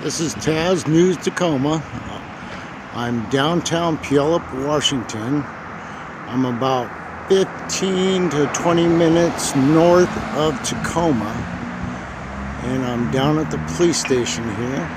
This is Taz News Tacoma. I'm downtown Puyallup, Washington. I'm about 15 to 20 minutes north of Tacoma, and I'm down at the police station here.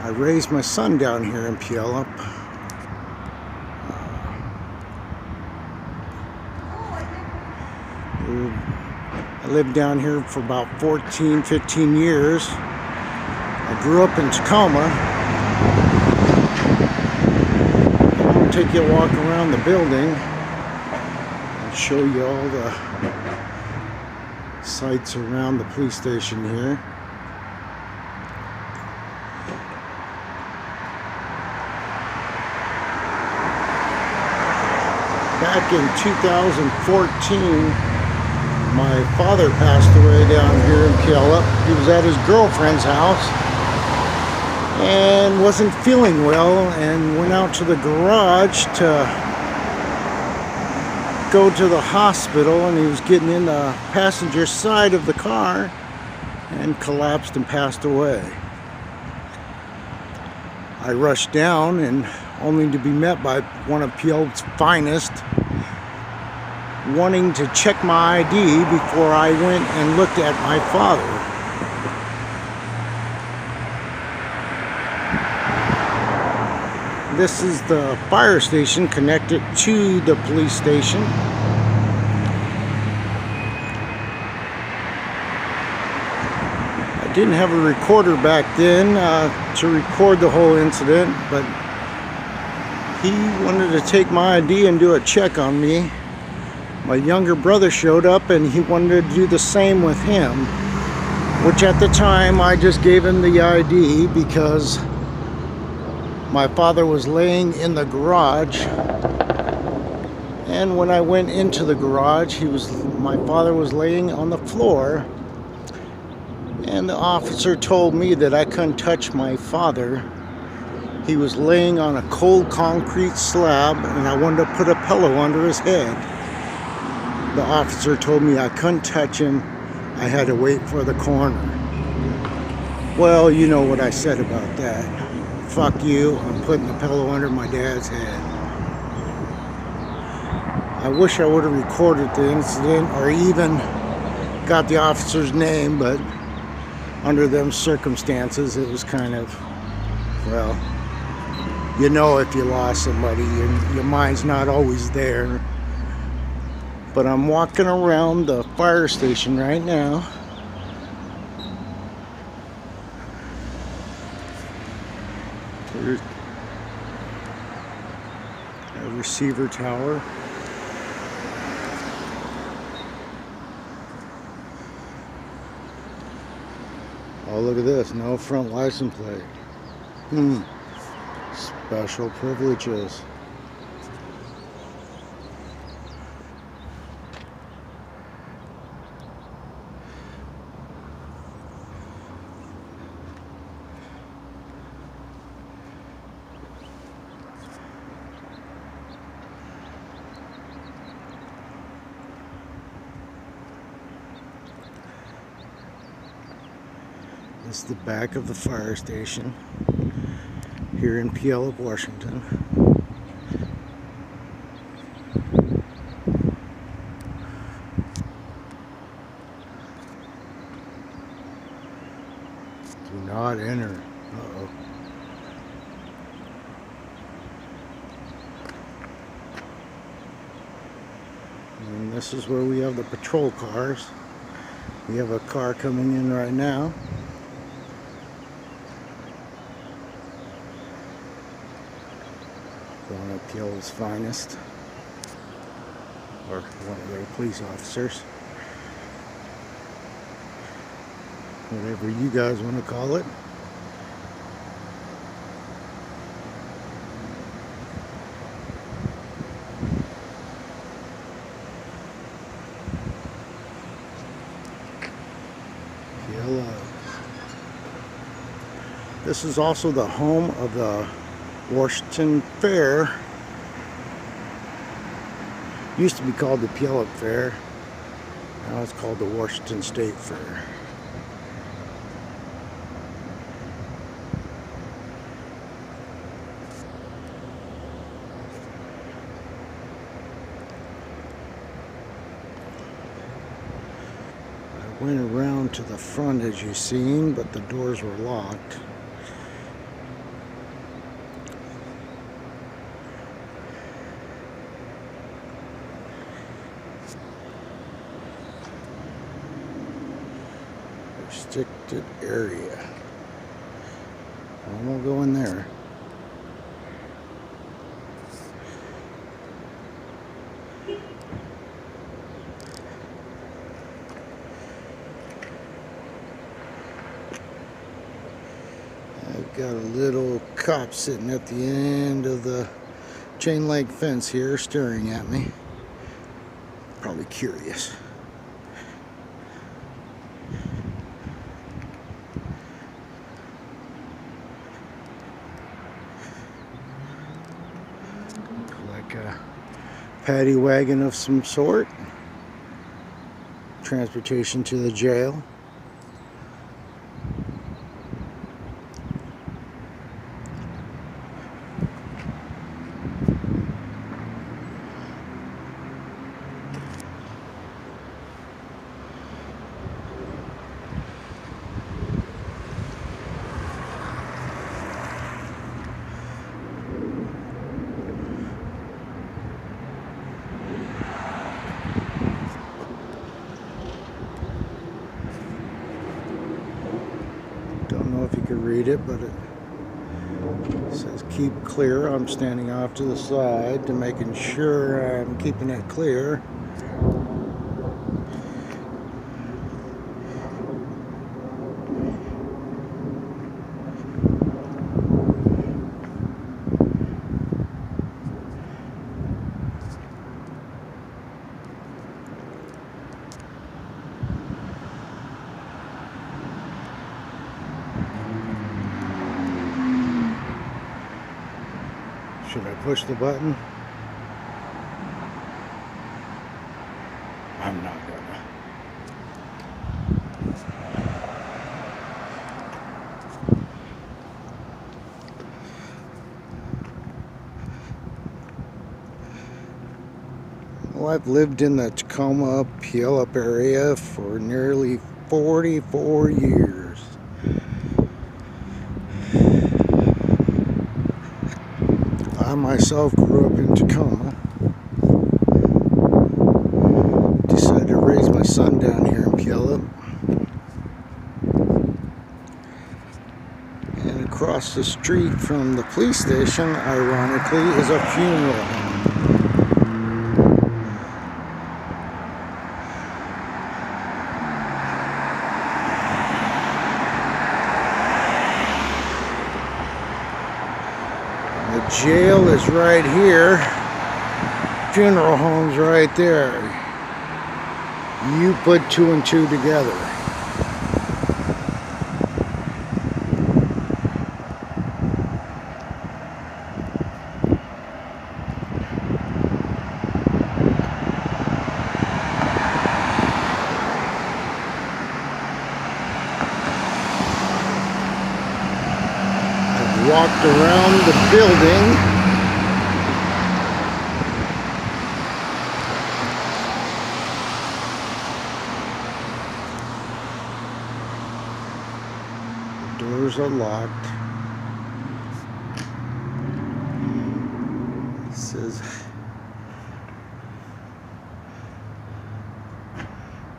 I raised my son down here in Puyallup. I lived down here for about 14, 15 years. I grew up in Tacoma. I'm going to take you a walk around the building and show you all the sights around the police station here. Back in 2014, my father passed away down here in Puyallup. He was at his girlfriend's house and wasn't feeling well, and went out to the garage to go to the hospital, and he was getting in the passenger side of the car and collapsed and passed away. I rushed down, and only to be met by one of Puyallup's finest, wanting to check my ID before I went and looked at my father. This is the fire station connected to the police station. I didn't have a recorder back then to record the whole incident, but he wanted to take my ID and do a check on me. My younger brother showed up, and he wanted to do the same with him, which at the time I just gave him the ID because my father was laying in the garage, and when I went into the garage, my father was laying on the floor, and the officer told me that I couldn't touch my father. He was laying on a cold concrete slab, and I wanted to put a pillow under his head. The officer told me I couldn't touch him. I had to wait for the coroner. Well, you know what I said about that. Fuck you, I'm putting the pillow under my dad's head. I wish I would have recorded the incident or even got the officer's name, but under them circumstances, it was kind of, well, you know, if you lost somebody, your mind's not always there. But I'm walking around the fire station right now. There's a receiver tower. Oh, look at this. No front license plate. Special privileges. This is the back of the fire station here in Puyallup, Washington. Do not enter. Uh-oh. And this is where we have the patrol cars. We have a car coming in right now. One of Puyallup's finest, or one of their police officers, whatever you guys want to call it. Puyallup. This is also the home of the Washington Fair Used to be called the Puyallup Fair. Now it's called the Washington State Fair. I went around to the front as you've seen, but the doors were locked. Restricted area. I won't go in there. I've got a little cop sitting at the end of the chain link fence here staring at me. Probably curious. Like a paddy wagon of some sort. Transportation to the jail. Don't know if you can read it, but it says keep clear. I'm standing off to the side to making sure I'm keeping it clear. Should I push the button? I'm not gonna. Well, I've lived in the Tacoma, Puyallup area for nearly 44 years. I myself grew up in Tacoma. Decided to raise my son down here in Puyallup. And across the street from the police station, ironically, is a funeral home. The jail is right here. Funeral home's right there. You put two and two together. Walked around the building. The doors are locked. It says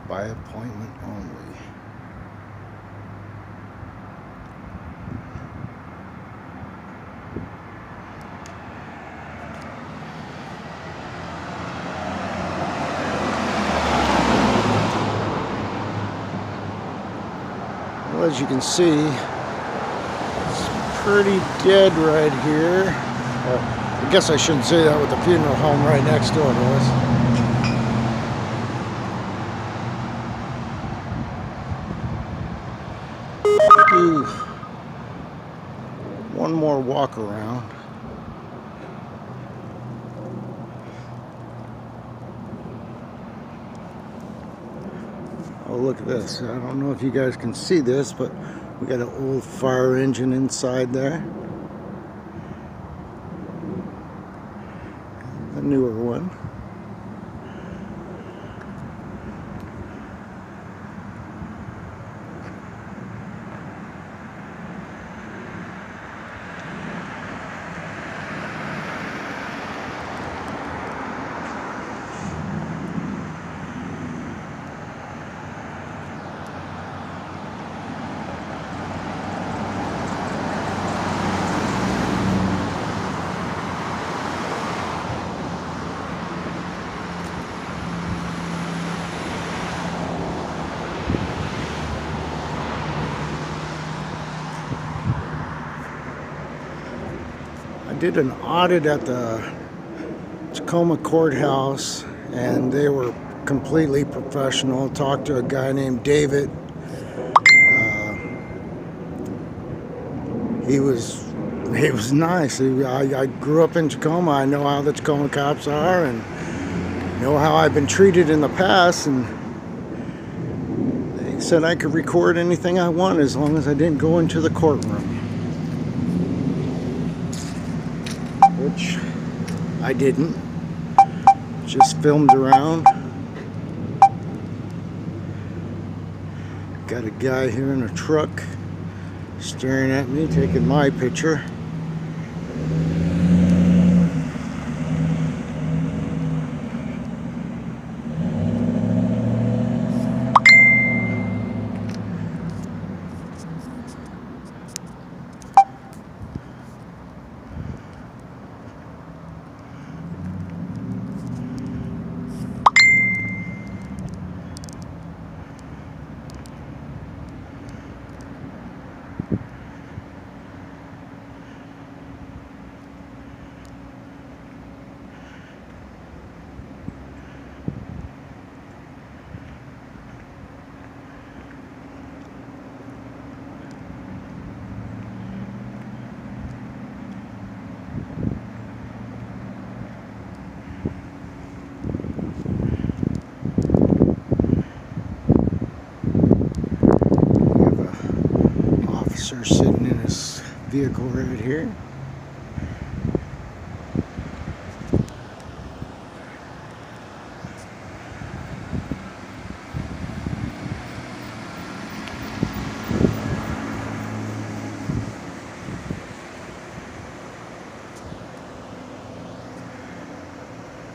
by appointment only. Well, as you can see, it's pretty dead right here. I guess I shouldn't say that with the funeral home right next door to us. Do one more walk around. Oh, look at this. I don't know if you guys can see this, but we got an old fire engine inside there. A newer one. I did an audit at the Tacoma courthouse, and they were completely professional. Talked to a guy named David. He was nice. I grew up in Tacoma. I know how the Tacoma cops are, and know how I've been treated in the past. And they said I could record anything I want as long as I didn't go into the courtroom, which I didn't. Just filmed around. Got a guy here in a truck staring at me, taking my picture. Sitting in his vehicle right here.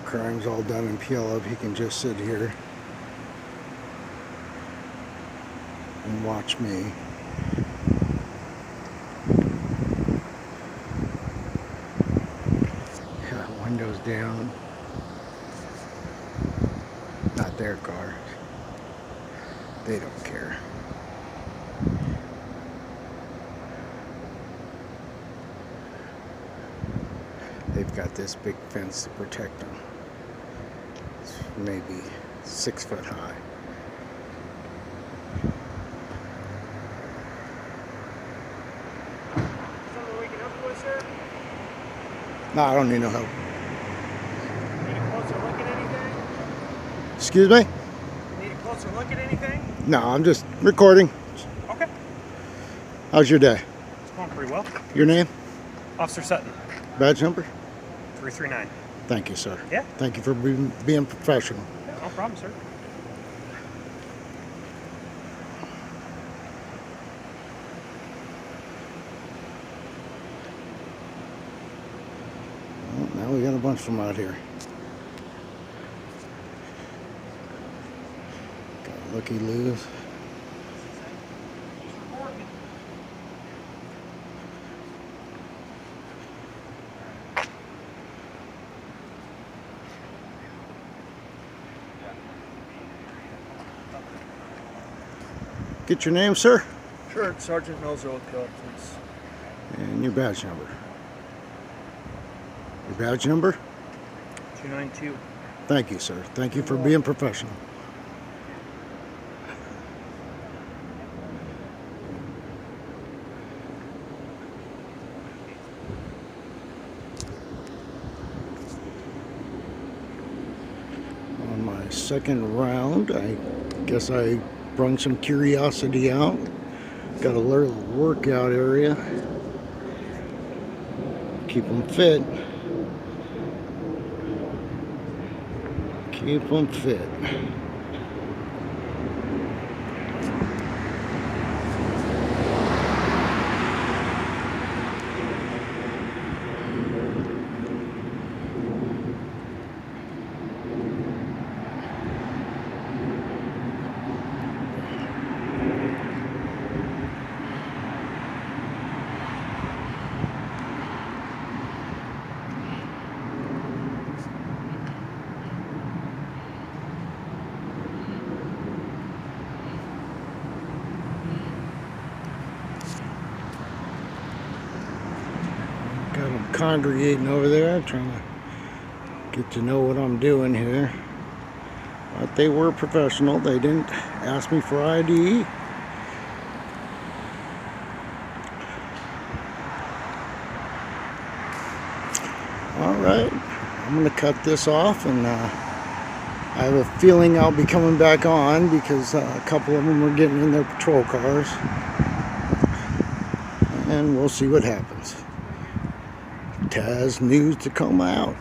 Crime's all done in Puyallup. He can just sit here and watch me. Windows down. Not their car. They don't care. They've got this big fence to protect them. It's maybe 6 foot high. Something we can help you with, sir? No, I don't need no help. Need a closer look at anything? Excuse me? Need a closer look at anything? No, I'm just recording. Okay. How's your day? It's going pretty well. Your name? Officer Sutton, Badge number? 339. Thank you, sir. Yeah. Thank you for being professional. No problem, sir. Well, now we got a bunch of them out here. Got Looky Loos. Get your name, sir, Sure, Sergeant Melzo, please. and your badge number. Your badge number? 292. Thank you, sir. Thank you for being professional. On my second round, I guess I Brung some curiosity out. Got a little workout area. Keep them fit. Keep them fit. Got them congregating over there, trying to get to know what I'm doing here. But they were professional. They didn't ask me for ID. Alright, I'm going to cut this off, and I have a feeling I'll be coming back on because a couple of them are getting in their patrol cars. And we'll see what happens. Taz news to come out.